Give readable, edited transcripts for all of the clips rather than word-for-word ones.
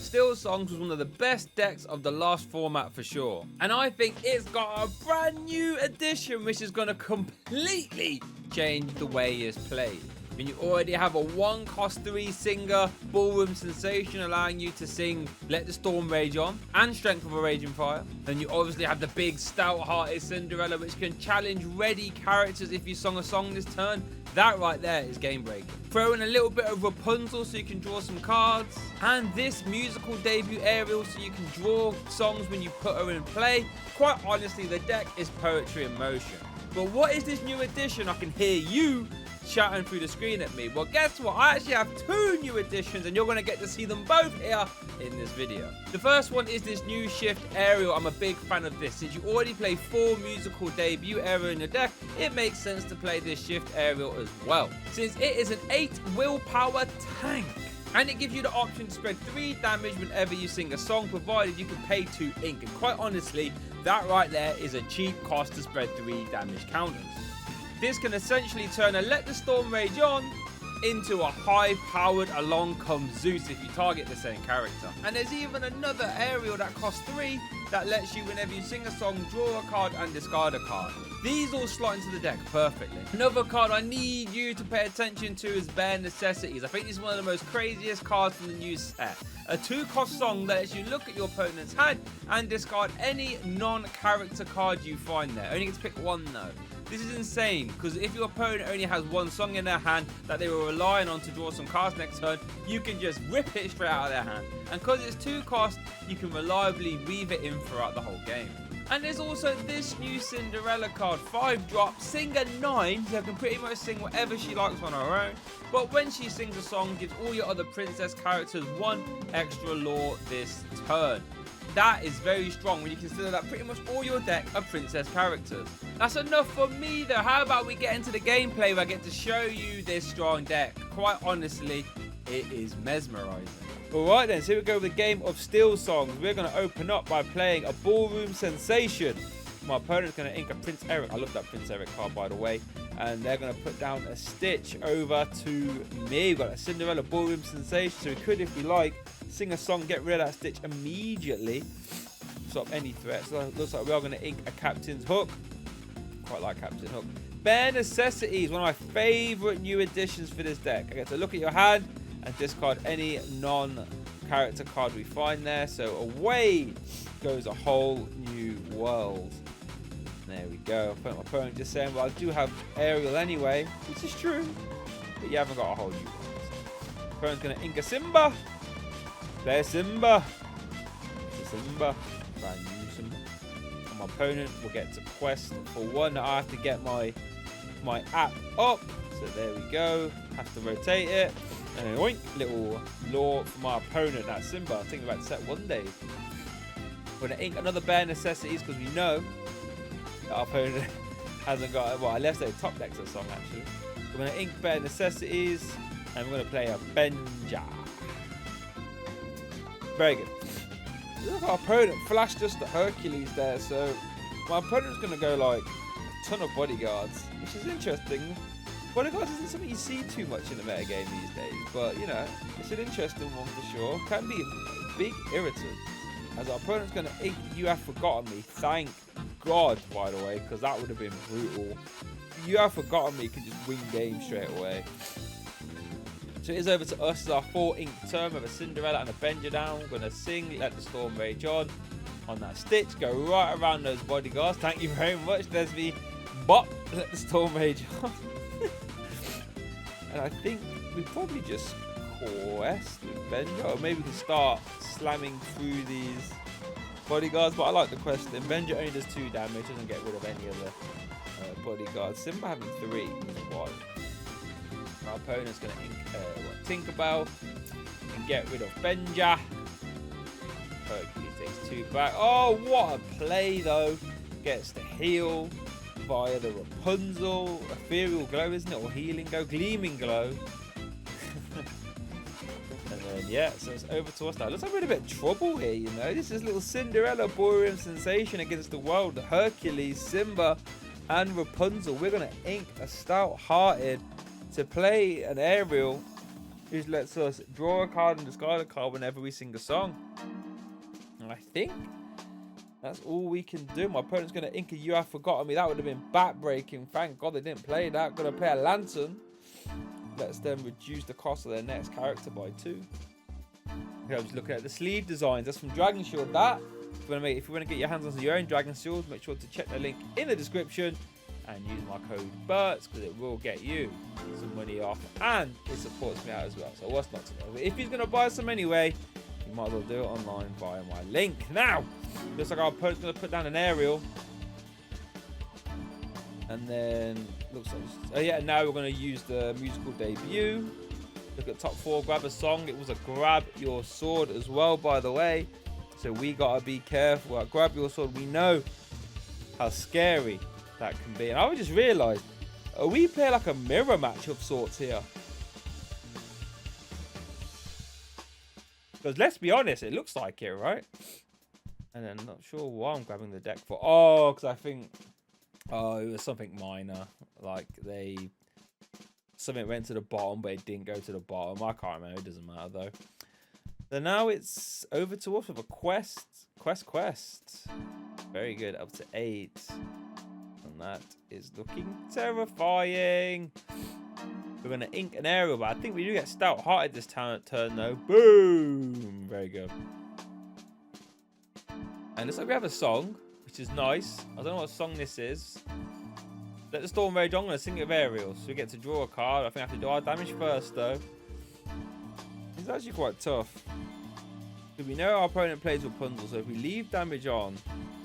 Steelsong was one of the best decks of the last format for sure. And I think it's got a brand new addition which is going to completely change the way it's played. When you already have a 1-cost 3 singer, Ballroom Sensation allowing you to sing Let the Storm Rage On and Strength of a Raging Fire. Then you obviously have the big stout-hearted Cinderella which can challenge ready characters if you sung a song this turn. That right there is game breaking. Throw in a little bit of Rapunzel so you can draw some cards. And this musical debut Ariel so you can draw songs when you put her in play. Quite honestly, the deck is poetry in motion. But what is this new addition? I can hear you shouting through the screen at me. Well, guess what? I actually have 2 new additions and you're going to get to see them both here in this video. The first one is this new Shift Ariel. I'm a big fan of this. Since you already play 4 musical debut Ariel in your deck, it makes sense to play this Shift Ariel as well. Since it is an 8 willpower tank. And it gives you the option to spread 3 damage whenever you sing a song, provided you can pay 2 ink. And quite honestly, that right there is a cheap cost to spread 3 damage counters. This can essentially turn a Let the Storm Rage On into a high-powered Along Comes Zeus if you target the same character. And there's even another Ariel that costs 3 that lets you, whenever you sing a song, draw a card and discard a card. These all slot into the deck perfectly. Another card I need you to pay attention to is Bare Necessities. I think this is one of the most craziest cards from the new set. A 2-cost song that lets you look at your opponent's hand and discard any non-character card you find there. Only get to pick 1 though. This is insane, because if your opponent only has 1 song in their hand that they were relying on to draw some cards next turn, you can just rip it straight out of their hand. And because it's 2 cost, you can reliably weave it in throughout the whole game. And there's also this new Cinderella card, 5-drop, singer 9, so can pretty much sing whatever she likes on her own. But when she sings a song, gives all your other princess characters 1 extra lore this turn. That is very strong when you consider that pretty much all your deck are princess characters. That's enough for me though. How about we get into the gameplay where I get to show you this strong deck? Quite honestly, it is mesmerizing. Alright then, so here we go with the game of Steelsong. We're going to open up by playing a Ballroom Sensation. My opponent's going to ink a Prince Eric. I love that Prince Eric card, by the way. And they're going to put down a Stitch over to me. We've got a Cinderella Ballroom Sensation. So we could, if we like, sing a song, get rid of that Stitch immediately. Stop any threats. So it looks like we are going to ink a Captain's Hook. Quite like Captain's Hook. Bare Necessities, one of my favourite new additions for this deck. I get to look at your hand and discard any non-character card we find there. So away goes a whole new world. There we go. My opponent just saying, well, I do have Ariel anyway, which is true, but you haven't got a whole new world. Opponent's going to ink a Simba. Play Simba. Simba. Brand new Simba. And my opponent will get to quest for 1. I have to get my app up. So there we go. Have to rotate it. And then oink, little lore for my opponent. That's Simba. I'm thinking about set 1 day. We're going to ink another Bare Necessities because we know that our opponent hasn't got, well, unless they top decks a song actually. We're going to ink Bare Necessities and we're going to play a Benja. Very good. Look, our opponent flashed us the Hercules there, so my opponent's going to go like a ton of bodyguards, which is interesting. Bodyguards isn't something you see too much in the meta game these days, but you know, it's an interesting one for sure. Can be a big irritant. As our opponent's going to ink You Have Forgotten Me. Thank God, by the way, because that would have been brutal. You Have Forgotten Me can just win games straight away. So it is over to us. It's our 4 ink turn with a Cinderella and a Benja down. We're going to sing Let the Storm Rage On that Stitch. Go right around those bodyguards. Thank you very much. There's me. Bop. Let the Storm Rage On. And I think we probably just quest with Benja. Or maybe we can start slamming through these bodyguards. But I like the question. Benja only does 2 damage. Doesn't get rid of any other bodyguards. Simba having 3 is 1. Our opponent's going to ink Tinkerbell and get rid of Benja. Hercules takes 2 back. Oh, what a play though. Gets the heal via the Rapunzel. Ethereal Glow, isn't it? Or Healing Glow. Gleaming Glow. And then, yeah, so it's over to us now. Looks like we're in a bit of trouble here, you know. This is little Cinderella Ballroom Sensation against the world. Hercules, Simba, and Rapunzel. We're going to ink a Stout-Hearted to play an Ariel which lets us draw a card and discard a card whenever we sing a song. And I think that's all we can do. My opponent's going to ink a You Have Forgotten Me. That would have been back-breaking. Thank God they didn't play that. Going to play a Lantern. Lets them reduce the cost of their next character by 2. Okay, I'm just looking at the sleeve designs. That's from Dragon Shield. That, if you want to get your hands on your own Dragon Shield, make sure to check the link in the description and use my code BURTS because it will get you some money off and it supports me out as well. So what's not to know? But if he's going to buy some anyway, you might as well do it online via my link. Now, looks like our opponent's going to put down an aerial. And then, looks like, oh yeah, now we're going to use the musical debut. Look at top 4, grab a song. It was a grab your sword as well, by the way. So we got to be careful. Grab your sword, we know how scary that can be. And I just realised, we play like a mirror match of sorts here. Because let's be honest, it looks like it, right? And I'm not sure why I'm grabbing the deck for. Oh, because I think, oh, it was something minor. Like something went to the bottom, but it didn't go to the bottom. I can't remember. It doesn't matter though. So now it's over to us with a quest. Quest. Very good. Up to 8. And that is looking terrifying. We're going to ink an aerial, but I think we do get stout-hearted this turn though. Boom! Very good. And it looks like we have a song, which is nice. I don't know what song this is. Let the Storm Rage on. I'm going to sing it with aerials. So we get to draw a card. I think I have to do our damage first, though. It's actually quite tough. Because we know our opponent plays Rapunzel, so if we leave damage on,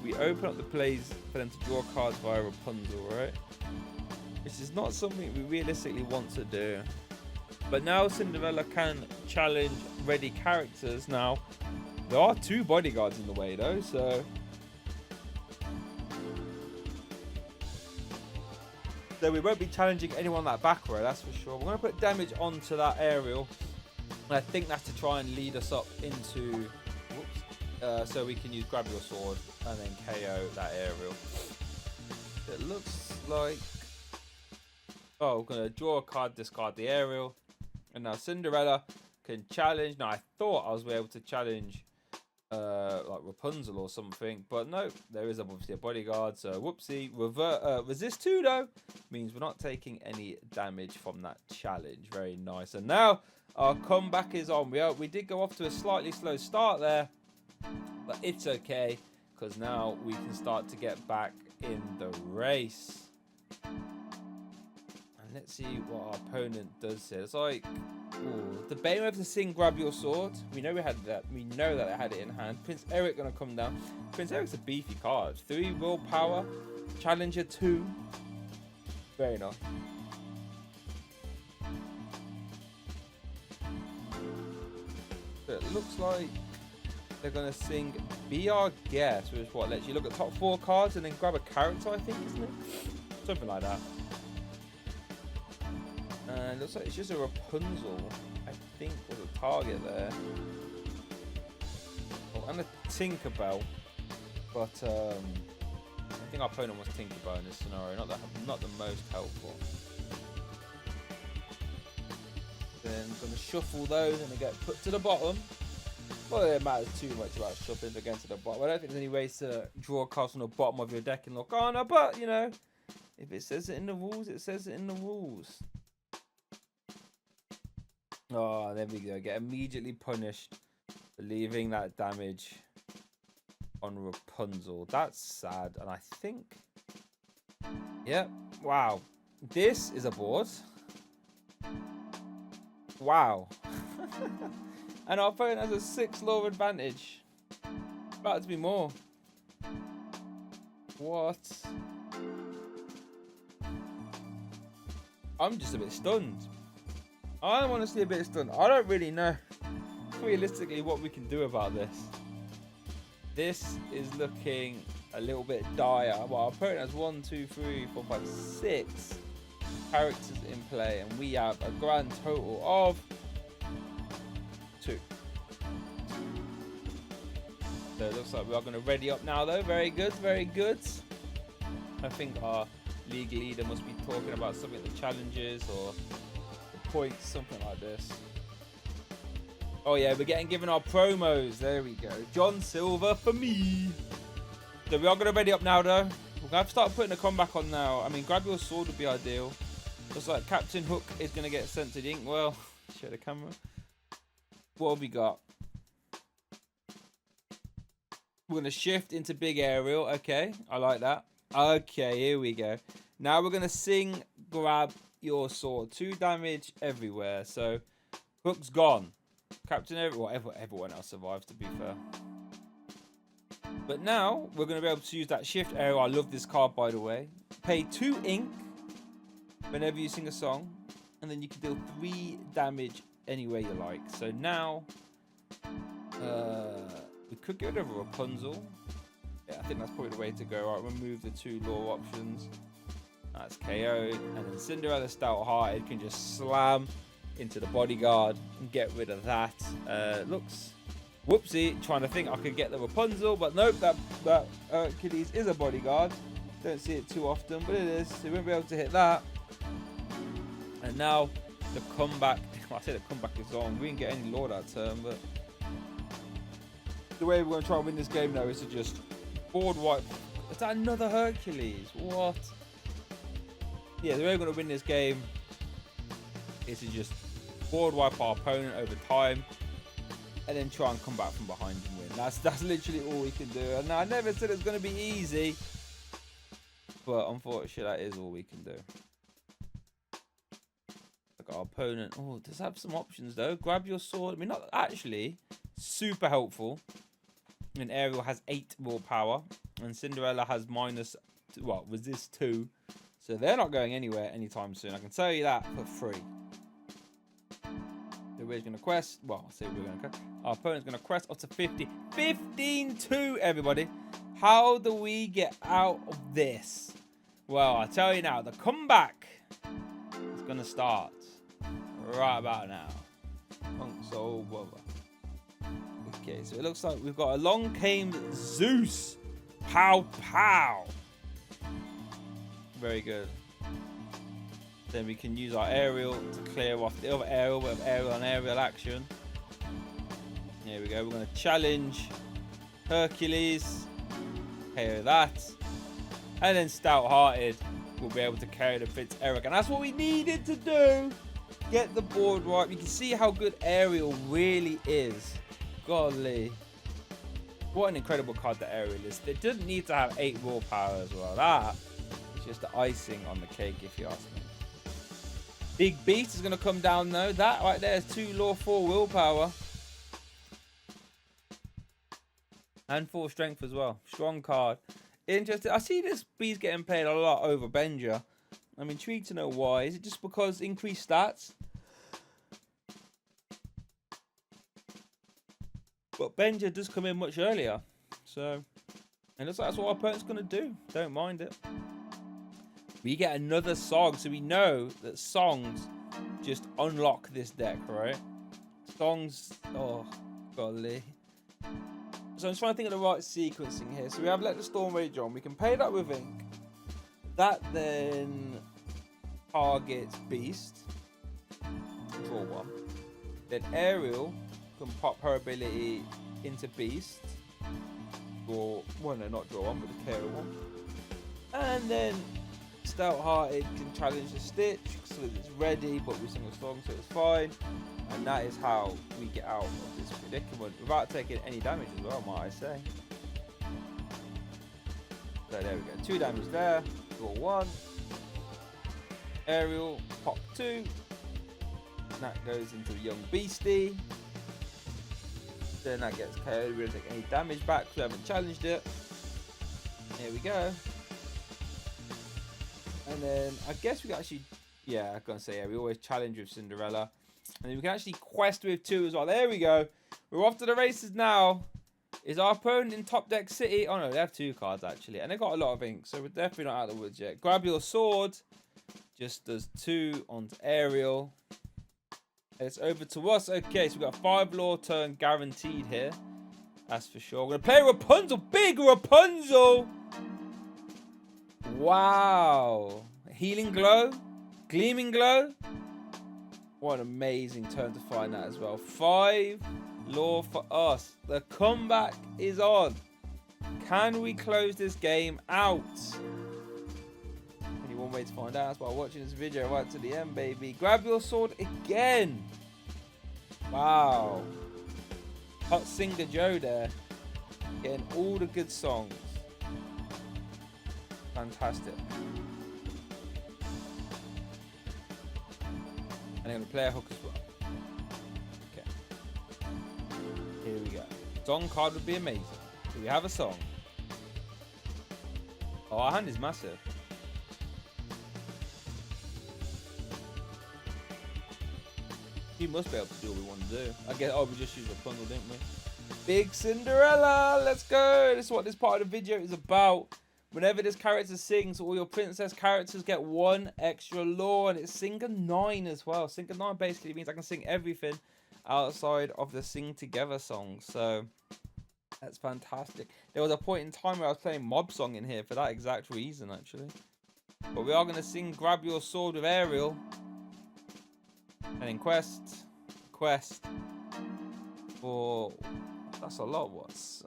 we open up the plays for them to draw cards via Rapunzel, right? Which is not something we realistically want to do. But now Cinderella can challenge ready characters. Now, there are 2 bodyguards in the way, though, so... So we won't be challenging anyone on that back row, that's for sure. We're going to put damage onto that aerial. And I think that's to try and lead us up into... Whoops. So we can use Grab Your Sword and then KO that aerial. It looks like... Oh, we're going to draw a card, discard the aerial. And now Cinderella can challenge. Now, I thought I was able to challenge like Rapunzel or something. But no, there is obviously a bodyguard. So, whoopsie. Resist 2, though. Means we're not taking any damage from that challenge. Very nice. And now our comeback is on. We did go off to a slightly slow start there. But it's okay. Because now we can start to get back in the race. Let's see what our opponent does here. It's like, ooh, the Bane have to sing Grab Your Sword. We know we had that. We know that they had it in hand. Prince Eric gonna come down. Prince Eric's a beefy card. 3 willpower. Challenger 2. Very nice. So it looks like they're gonna sing Be Our Guest, which is what lets you look at top 4 cards and then grab a character, I think, isn't it? Something like that. And it looks like it's just a Rapunzel, I think, was a target there. Oh, and a Tinkerbell. But I think our opponent was Tinkerbell in this scenario, not the most helpful. Then I'm going to shuffle those and they get put to the bottom. Well, it matters too much about shuffling again to the bottom. I don't think there's any ways to draw cards from the bottom of your deck in Lorcana, but you know, if it says it in the rules, it says it in the rules. Oh, there we go. Get immediately punished for leaving that damage on Rapunzel. That's sad. And I think... Yep. Wow. This is a board. Wow. And our opponent has a 6 law advantage. About to be more. What? I'm just a bit stunned. I'm honestly a bit stunned. I don't really know realistically what we can do about this. This is looking a little bit dire. Well, our opponent has 1, 2, 3, 4, 5, 6 characters in play, and we have a grand total of 2. So it looks like we are going to ready up now, though. Very good, very good. I think our league leader must be talking about something, the challenges or points, something like this. Oh yeah, we're getting given our promos. There we go. John Silver for me. So we are going to ready up now, though. We're going to have to start putting the comeback on now. I mean, grab your sword would be ideal. Looks like Captain Hook is going to get sent to the inkwell. Show the camera. What have we got? We're going to shift into big aerial. Okay, I like that. Okay, here we go. Now we're going to sing, grab your sword. 2 damage everywhere. So, Hook's gone. Captain everyone else survives, to be fair. But now, we're going to be able to use that shift aerial. I love this card, by the way. Pay 2 ink whenever you sing a song. And then you can deal 3 damage anywhere you like. So now, we could get rid of a Rapunzel. Yeah, I think that's probably the way to go. Right, remove the 2 lore options. That's KO'd. And then Cinderella Stout-Hearted can just slam into the bodyguard and get rid of that. Looks whoopsie, trying to think I could get the Rapunzel, but nope, that Hercules is a bodyguard. Don't see it too often, but it is. So we won't be able to hit that. And now the comeback. Well, I say the comeback is on. We didn't get any lore that turn, but the way we're going to try and win this game now is to just board wipe. Is that another Hercules? What? Yeah, the way we're going to win this game is to just board wipe our opponent over time and then try and come back from behind and win. That's literally all we can do. And I never said it's going to be easy, but unfortunately that is all we can do. Like our opponent, oh, does have some options though. Grab your sword. I mean, not actually super helpful. And Ariel has 8 raw power, and Cinderella has resist 2. So they're not going anywhere anytime soon. I can tell you that for free. So we're going to quest. Well, I say we're going to quest. Our opponent's going to quest up to 50. 15-2, everybody. How do we get out of this? Well, I tell you now, the comeback is going to start right about now. Punk Soul Brother. Okay, so it looks like we've got Along Came Zeus. Pow, pow. Very good. Then we can use our aerial to clear off the other aerial. We have aerial on aerial action. Here we go. We're going to challenge Hercules. KO that. And then Stout-Hearted will be able to carry the Fitz Eric. And that's what we needed to do. Get the board right. You can see how good aerial really is. Golly. What an incredible card that aerial is. It doesn't need to have 8 raw power as well. That is just the icing on the cake, if you ask me. Big Beast is going to come down though. That right there is 2 lore, 4 willpower. And 4 strength as well. Strong card. Interesting. I see this Beast getting played a lot over Benja. I'm intrigued to know why. Is it just because increased stats? But Benja does come in much earlier. So, and looks like that's what our opponent's going to do. Don't mind it. We get another song. So we know that songs just unlock this deck, right? Songs. Oh, golly. So I'm just trying to think of the right sequencing here. So we have Let the Storm Rage On. We can pay that with ink. That then targets Beast. Draw 1. Then Ariel can pop her ability into Beast. Draw 1, no, not draw 1, but the KO 1. And then Stout-Hearted can challenge the Stitch so that it's ready, but we sing a song so it's fine. And that is how we get out of this predicament without taking any damage as well, might I say. So there we go, 2 damage there, draw 1. Ariel, pop 2. That goes into Young Beastie. Then that gets KO'd. We don't take any damage back because we haven't challenged it. Here we go. And then I guess we can actually, yeah, I'm going to say, yeah, we always challenge with Cinderella. And then we can actually quest with 2 as well. There we go. We're off to the races now. Is our opponent in top deck city? Oh no, they have 2 cards actually. And they got a lot of ink, so we're definitely not out of the woods yet. Grab your sword. Just does 2 onto Ariel. It's over to us. Okay, so we've got a 5 lore turn guaranteed here. That's for sure. We're going to play Rapunzel. Big Rapunzel. Wow. Healing Glow. Gleaming Glow. What an amazing turn to find that as well. 5 lore for us. The comeback is on. Can we close this game out? Only one way to find out is by watching this video right to the end, baby. Grab your sword again. Wow. Hot Singer Joe there. Getting all the good songs. Fantastic. And I'm going to play a hook as well. Okay. Here we go. Song card would be amazing. Do we have a song? Oh, our hand is massive. You must be able to do what we want to do. I guess, oh, we just used Rapunzel, didn't we? Big Cinderella, let's go. This is what this part of the video is about. Whenever this character sings, all your princess characters get 1 extra lore, and it's Singer 9 as well. Singer 9 basically means I can sing everything outside of the Sing Together song. So that's fantastic. There was a point in time where I was playing Mob Song in here for that exact reason, actually. But we are going to sing Grab Your Sword with Ariel. And then quest. For... That's a lot. What's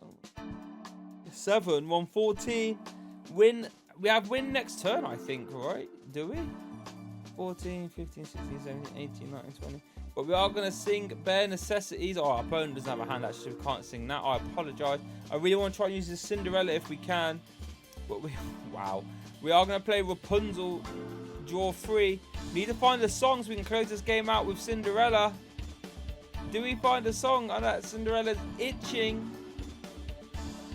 7, 114. Win. We have win next turn, I think, right? Do we? 14, 15, 16, 17, 18, 19, 20. But we are going to sing Bare Necessities. Oh, our opponent doesn't have a hand, actually. We can't sing that. I apologise. I really want to try and use this Cinderella if we can. But we... Wow. We are going to play Rapunzel. Draw 3. We need to find the song so we can close this game out with Cinderella. Do we find a song? I know Cinderella's itching.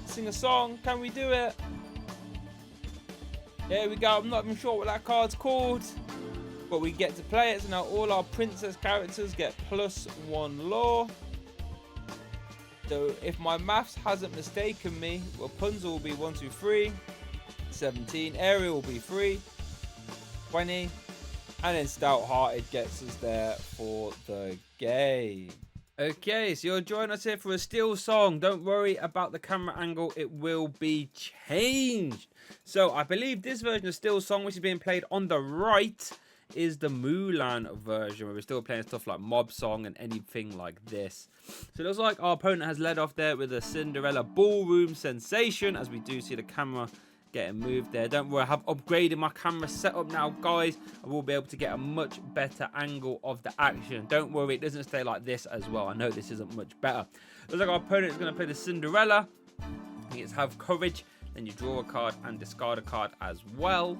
Sing a song. Can we do it? There we go. I'm not even sure what that card's called, but we get to play it. So now all our princess characters get +1 lore. So if my maths hasn't mistaken me, Rapunzel will be 1, 2, 3, 17. Ariel will be 3, 20, and then Stout Hearted gets us there for the game. Okay, so you're joining us here for a Steelsong. Don't worry about the camera angle, it will be changed. So I believe this version of Steelsong, which is being played on the right, is the Mulan version, where we're still playing stuff like Mob Song and anything like this. So it looks like our opponent has led off there with a Cinderella Ballroom Sensation, as we do see the camera getting moved there. Don't worry, I have upgraded my camera setup now, guys. I will be able to get a much better angle of the action. Don't worry, it doesn't stay like this as well. I know this isn't much better. Looks like our opponent is going to play the Cinderella. It's Have Courage. Then you draw a card and discard a card as well,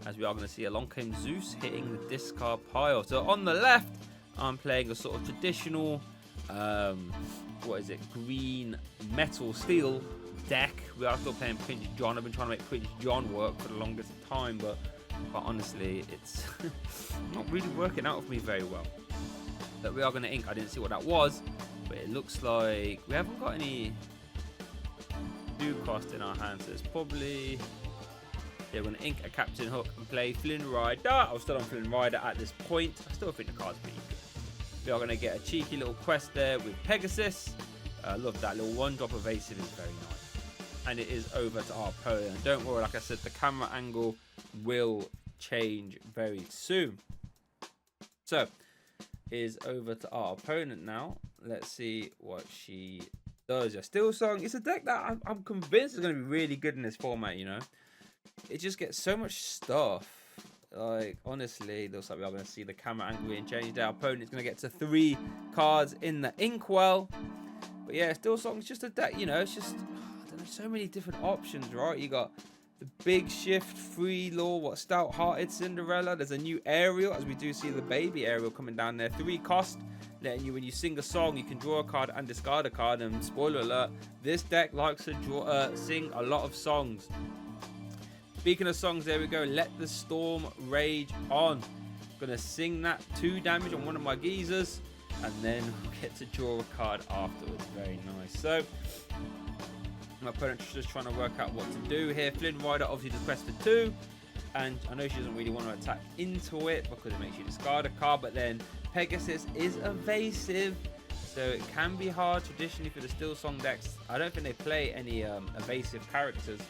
as we are going to see Along Came Zeus hitting the discard pile. So on the left, I'm playing a sort of traditional, what is it, green metal steel deck. We are still playing Prince John. I've been trying to make Prince John work for the longest time, but honestly, it's not really working out for me very well. But we are going to ink. I didn't see what that was, but it looks like we haven't got any cost in our hands, so it's probably, yeah, we're going to ink a Captain Hook and play Flynn Rider. I was still on Flynn Rider at this point. I still think the card's pretty good. We are going to get a cheeky little quest there with Pegasus. I love that little 1-drop evasive, is very nice. And it is over to our opponent. Don't worry, like I said, the camera angle will change very soon. So is over to our opponent now. Let's see what she does. Yeah, Steelsong. It's a deck that I'm convinced is going to be really good in this format, you know. It just gets so much stuff. Like, honestly, looks like we are going to see the camera angle being changed. Our opponent is going to get to 3 cards in the inkwell. But yeah, Steelsong's just a deck, you know. It's just, I don't know, so many different options, right? You got the Big Shift, 3 lore, Stout Hearted Cinderella. There's a new Ariel, as we do see the baby Ariel coming down there. 3 cost, letting you, when you sing a song, you can draw a card and discard a card. And spoiler alert, this deck likes to sing a lot of songs. Speaking of songs, there we go. Let the Storm Rage On. Gonna sing that 2 damage on one of my geezers, and then we'll get to draw a card afterwards. Very nice. So my opponent's just trying to work out what to do here. Flynn Rider obviously just pressed for 2, and I know she doesn't really want to attack into it because it makes you discard a card, but then Pegasus is evasive, so it can be hard traditionally for the Steelsong decks. I don't think they play any evasive characters,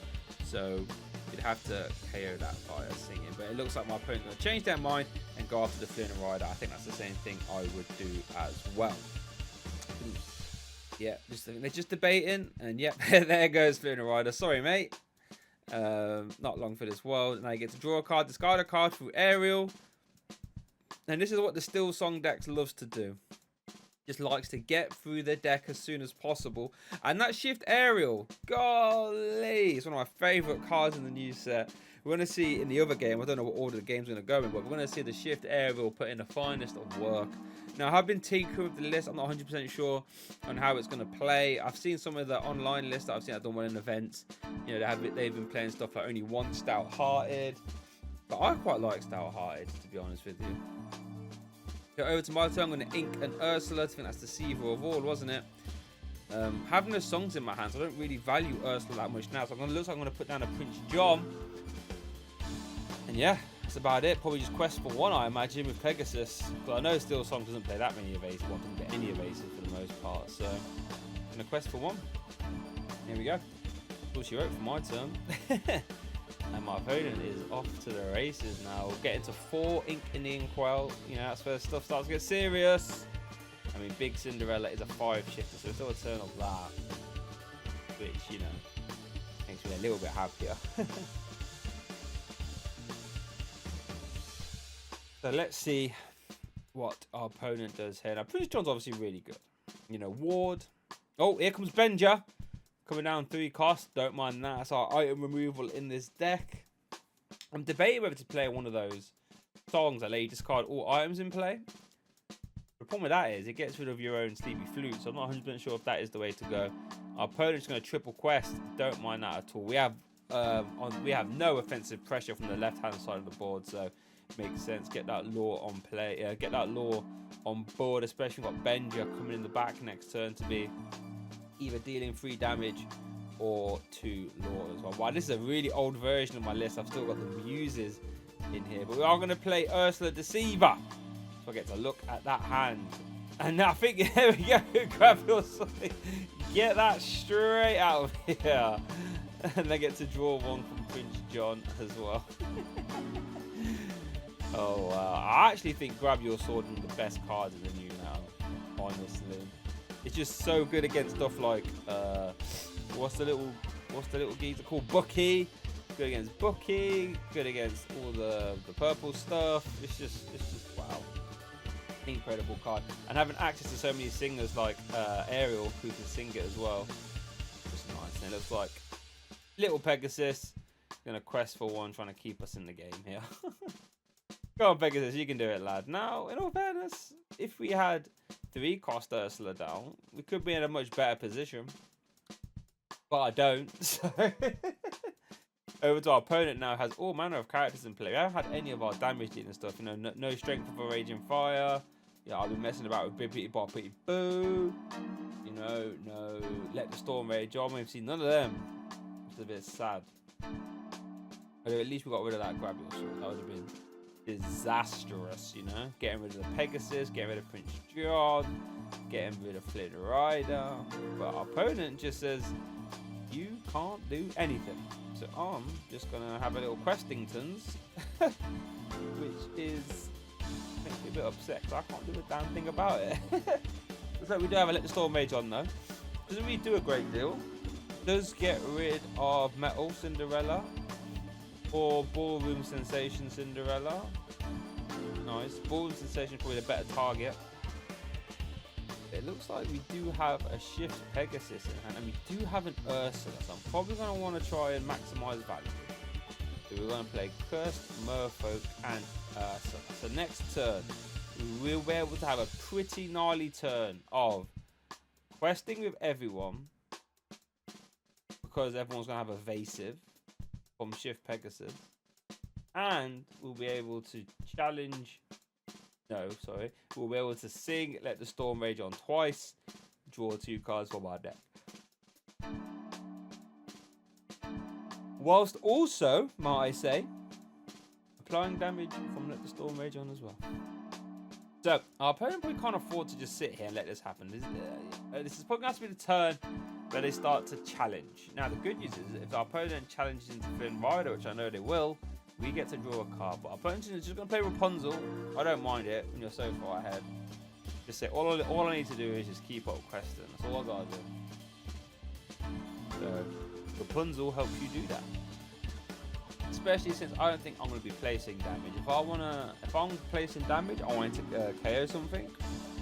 so you'd have to KO that fire singing. But it looks like my opponent's going to change their mind and go after the Fluent Rider. I think that's the same thing I would do as well. Yeah, they're just debating. And yep, there goes Fluent Rider. Sorry, mate. Not long for this world. Now you get to draw a card, discard a card through Aerial. And this is what the Steelsong deck loves to do. Just likes to get through the deck as soon as possible. And that Shift Aerial, golly, it's one of my favourite cards in the new set. We're going to see in the other game, I don't know what order the game's going to go in, but we're going to see the Shift Aerial put in the finest of work. Now, I have been tinkering with the list. I'm not 100% sure on how it's going to play. I've seen some of the online lists that I've seen. I've done one in events. You know, they've been playing stuff like only one Stout-Hearted. But I quite like Stout-Hearted, to be honest with you. Go over to my turn. I'm going to ink an Ursula. I think that's the Deceiver of all, wasn't it? Having those songs in my hands, I don't really value Ursula that much now. So it looks like I'm going to put down a Prince John. And yeah, that's about it. Probably just quest for one, I imagine, with Pegasus. But I know Steelsong doesn't play that many evasive. Well, doesn't get any evasive for the most part. So I'm going to quest for one. Here we go. That's all she wrote for my turn. And my opponent is off to the races now. We'll get into 4 ink in the inkwell. You know, that's where stuff starts to get serious. I mean, Big Cinderella is a 5 shifter, so it's still a turn of that. Which, you know, makes me a little bit happier. So let's see what our opponent does here. Now, Prince John's obviously really good. You know, Ward. Oh, here comes Benja. Coming down 3 costs, don't mind that. That's our item removal in this deck. I'm debating whether to play one of those songs that let you discard all items in play. The problem with that is it gets rid of your own Sleepy Flute, so I'm not 100% sure if that is the way to go. Our opponent's going to triple quest. Don't mind that at all. We have no offensive pressure from the left-hand side of the board, so it makes sense. Get that Law on play. Get that Law on board, especially we've got Benja coming in the back next turn to be either dealing 3 damage or 2 Law as well. Wow, this is a really old version of my list. I've still got the Muses in here, but we are going to play Ursula Deceiver. So I get to look at that hand. And I think, there we go, grab your something. Get that straight out of here. And I get to draw one from Prince John as well. Oh, wow. I actually think Grab Your Sword is the best card in the new now, honestly. It's just so good against stuff like, what's the little geezer called? Bucky. Good against Bucky. Good against all the purple stuff. It's just wow. Incredible card. And having access to so many singers like Ariel, who can sing it as well. Just nice. And it looks like little Pegasus. Gonna quest for one, trying to keep us in the game here. Go on, Pegasus, you can do it, lad. Now, in all fairness, if we had 3 cost Ursula down, we could be in a much better position. But I don't, so... Over to our opponent now, has all manner of characters in play. We haven't had any of our damage dealing stuff. You know, no strength of a raging fire. Yeah, I've been messing about with Bippity Boppity Boo. You know, no Let the Storm Rage on. We've seen none of them. It's a bit sad. But at least we got rid of that Grab Your Sword. That would have been disastrous, you know. Getting rid of the Pegasus, getting rid of Prince John, getting rid of Flint Rider. But our opponent just says, you can't do anything. So I'm just gonna have a little Questingtons, which is makes me a bit upset because I can't do a damn thing about it. Looks like we do have a Let the Storm Rage on though. Doesn't really do a great deal. Does get rid of Metal Cinderella or Ballroom Sensation Cinderella. Nice. Ballroom Sensation is probably the better target. It looks like we do have a Shift Pegasus in hand, and we do have an Ursula, so I'm probably going to want to try and maximize value. So we're going to play Cursed, Merfolk, and Ursula. So next turn, we'll be able to have a pretty gnarly turn of questing with everyone, because everyone's going to have evasive from Shift Pegasus, and we'll be able to challenge... No, sorry. We'll be able to sing Let the Storm Rage on twice. Draw 2 cards from our deck. Whilst also, might I say, applying damage from Let the Storm Rage on as well. So, our opponent probably can't afford to just sit here and let this happen. This is probably going to have to be the turn where they start to challenge. Now, the good news is if our opponent challenges into Flynn Rider, which I know they will, we get to draw a card. But our opponent is just going to play Rapunzel. I don't mind it when you're so far ahead. Just say, all I need to do is just keep up questing. That's all I got to do. So, Rapunzel helps you do that. Especially since I don't think I'm going to be placing damage. If I'm placing damage, I want to KO something.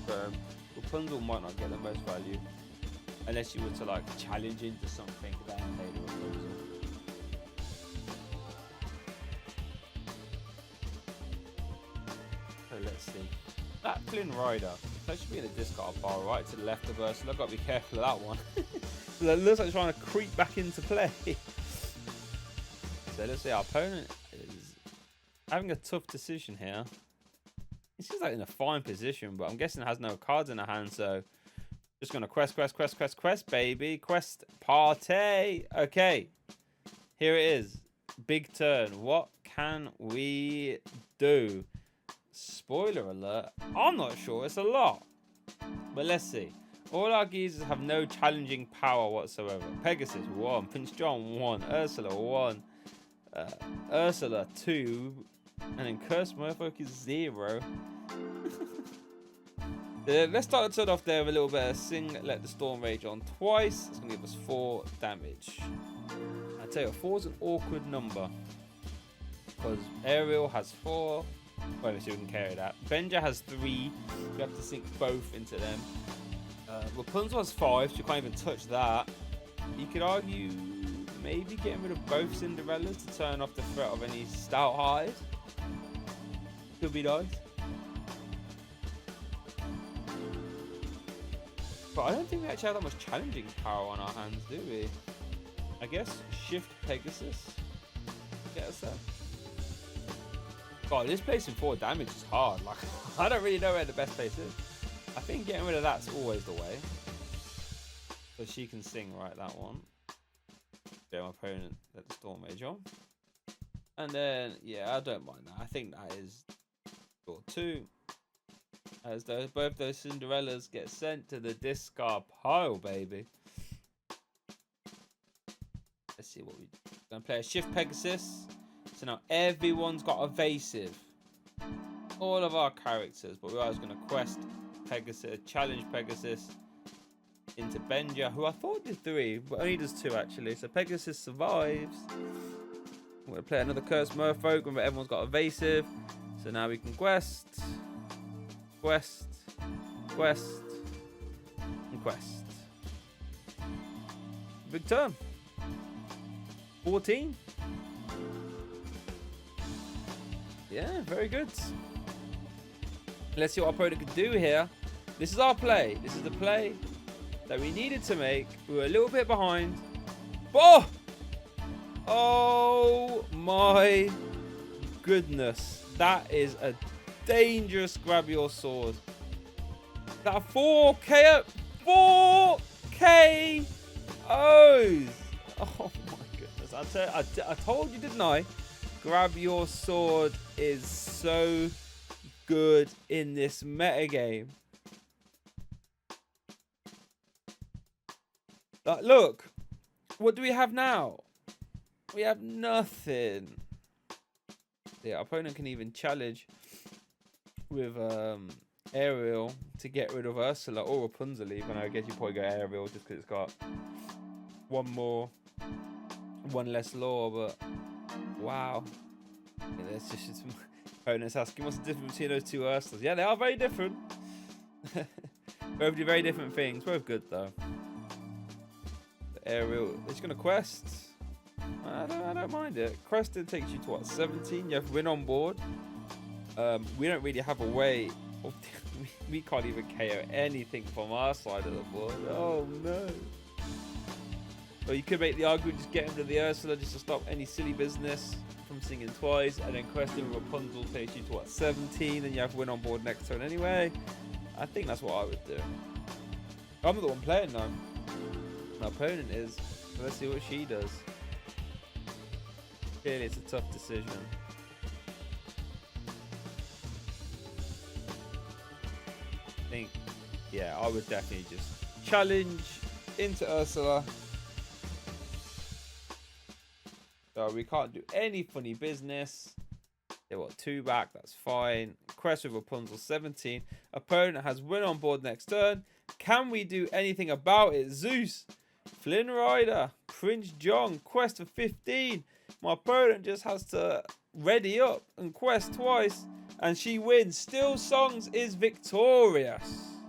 So, Rapunzel might not get the most value. Unless you were to like challenge into something, then play the Rapunzel. So let's see. That Flynn Rider, that should be in the discard pile, right to the left of us. So I've got to be careful of that one. It looks like it's trying to creep back into play. So let's see, our opponent is having a tough decision here. He's just like in a fine position, but I'm guessing it has no cards in the hand, so just gonna quest, baby. Quest party. Okay. Here it is. Big turn. What can we do? Spoiler alert. I'm not sure. It's a lot. But let's see. All our geezers have no challenging power whatsoever. Pegasus 1. Prince John 1. Ursula 1. Ursula 2. And then Cursed Motherfucker 0. Let's start the turn off there with a little bit of Sing Let the Storm Rage on twice. It's going to give us 4 damage. I tell you, 4 is an awkward number. Because Ariel has 4. Well, let's see if we can carry that. Benja has 3. We have to sink both into them. Rapunzel has 5, so you can't even touch that. You could argue maybe getting rid of both Cinderellas to turn off the threat of any Stout Hide. Could be nice. But I don't think we actually have that much challenging power on our hands, do we? I guess Shift Pegasus. Get us there. God, this placing 4 damage is hard. Like, I don't really know where the best place is. I think getting rid of that's always the way. So she can sing, right, that one. Get my opponent let the Storm Mage on. And then, yeah, I don't mind that. I think that is draw 2. As both those Cinderellas get sent to the discard pile, baby. Let's see what we're going to play. A Shift Pegasus. So now everyone's got evasive. All of our characters. But we are going to quest Pegasus, challenge Pegasus into Benja, who I thought did 3, but only does 2 actually. So Pegasus survives. We're going to play another Cursed Merfolk, but everyone's got evasive. So now we can quest, and quest. Big turn. 14. Yeah, very good. Let's see what our opponent can do here. This is our play. This is the play that we needed to make. We were a little bit behind. Oh! Oh my goodness. That is a dangerous grab your sword. That 4K. 4K. Oh my goodness. I told you, didn't I? Grab your sword is so good in this metagame. Look, what do we have now? We have nothing. Yeah, our opponent can even challenge with Ariel to get rid of Ursula or Rapunzel even. I guess you probably go Ariel just because it's got one less law, but wow. Yeah, that's just opponent's asking what's the difference between those 2 Ursulas. Yeah, they are very different. Both do very different things. Both good though. The Ariel, it's gonna quest. I don't mind it. Questing takes you to what, 17? You have win on board. We don't really have a way of we can't even KO anything from our side of the board. Oh no. Or you could make the argument just get into the Ursula just to stop any silly business from singing twice, and then questing Rapunzel takes you to what, 17, and you have win on board next turn anyway. I think that's what I would do. I'm not the one playing though. My opponent is. So let's see what she does. Clearly it's a tough decision. I think, yeah, I would definitely just challenge into Ursula. So we can't do any funny business. They want 2 back, that's fine. Quest with Rapunzel 17. Opponent has win on board next turn. Can we do anything about it? Zeus, Flynn Rider, Prince John, quest for 15. My opponent just has to ready up and quest twice. And she wins. Steelsong is victorious.